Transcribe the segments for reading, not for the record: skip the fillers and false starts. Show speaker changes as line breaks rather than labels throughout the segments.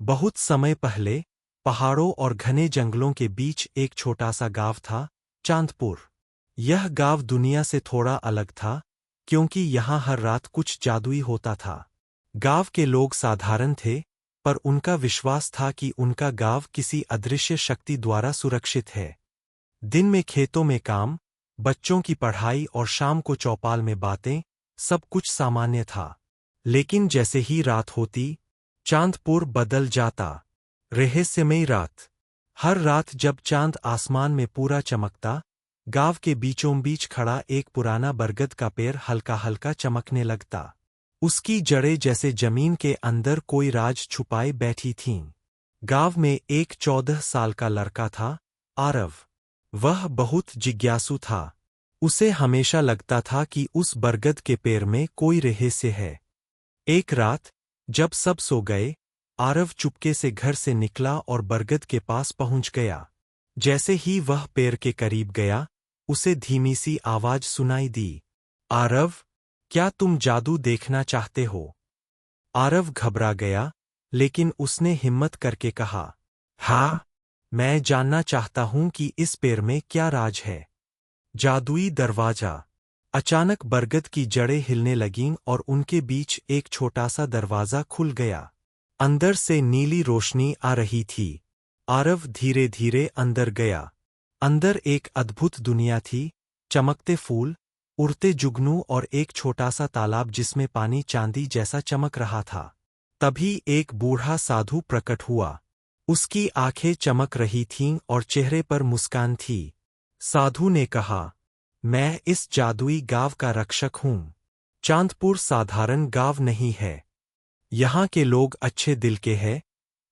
बहुत समय पहले पहाड़ों और घने जंगलों के बीच एक छोटा सा गांव था, चांदपुर। यह गांव दुनिया से थोड़ा अलग था, क्योंकि यहाँ हर रात कुछ जादुई होता था। गांव के लोग साधारण थे, पर उनका विश्वास था कि उनका गांव किसी अदृश्य शक्ति द्वारा सुरक्षित है। दिन में खेतों में काम, बच्चों की पढ़ाई और शाम को चौपाल में बातें, सब कुछ सामान्य था। लेकिन जैसे ही रात होती, चांदपुर बदल जाता। रहस्यमयी रात। हर रात जब चांद आसमान में पूरा चमकता, गांव के बीचों बीच खड़ा एक पुराना बरगद का पेड़ हल्का हल्का चमकने लगता। उसकी जड़ें जैसे जमीन के अंदर कोई राज छुपाए बैठी थीं। गांव में एक 14 साल का लड़का था, आरव। वह बहुत जिज्ञासु था। उसे हमेशा लगता था कि उस बरगद के पेड़ में कोई रहस्य है। एक रात, जब सब सो गए, आरव चुपके से घर से निकला और बरगद के पास पहुंच गया। जैसे ही वह पेड़ के करीब गया, उसे धीमी सी आवाज सुनाई दी। आरव, क्या तुम जादू देखना चाहते हो? आरव घबरा गया, लेकिन उसने हिम्मत करके कहा, हाँ, मैं जानना चाहता हूं कि इस पेड़ में क्या राज है। जादुई दरवाजा। अचानक बरगद की जड़ें हिलने लगीं और उनके बीच एक छोटा सा दरवाजा खुल गया। अंदर से नीली रोशनी आ रही थी। आरव धीरे धीरे अंदर गया। अंदर एक अद्भुत दुनिया थी, चमकते फूल, उड़ते जुगनू और एक छोटा सा तालाब जिसमें पानी चांदी जैसा चमक रहा था। तभी एक बूढ़ा साधु प्रकट हुआ। उसकी आंखें चमक रही थीं और चेहरे पर मुस्कान थी। साधु ने कहा, मैं इस जादुई गांव का रक्षक हूं। चांदपुर साधारण गांव नहीं है। यहाँ के लोग अच्छे दिल के हैं,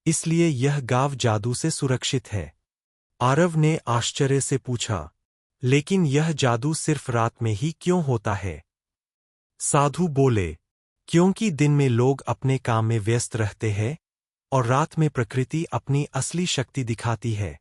इसलिए यह गांव जादू से सुरक्षित है। आरव ने आश्चर्य से पूछा, लेकिन यह जादू सिर्फ रात में ही क्यों होता है? साधु बोले, क्योंकि दिन में लोग अपने काम में व्यस्त रहते हैं और रात में प्रकृति अपनी असली शक्ति दिखाती है।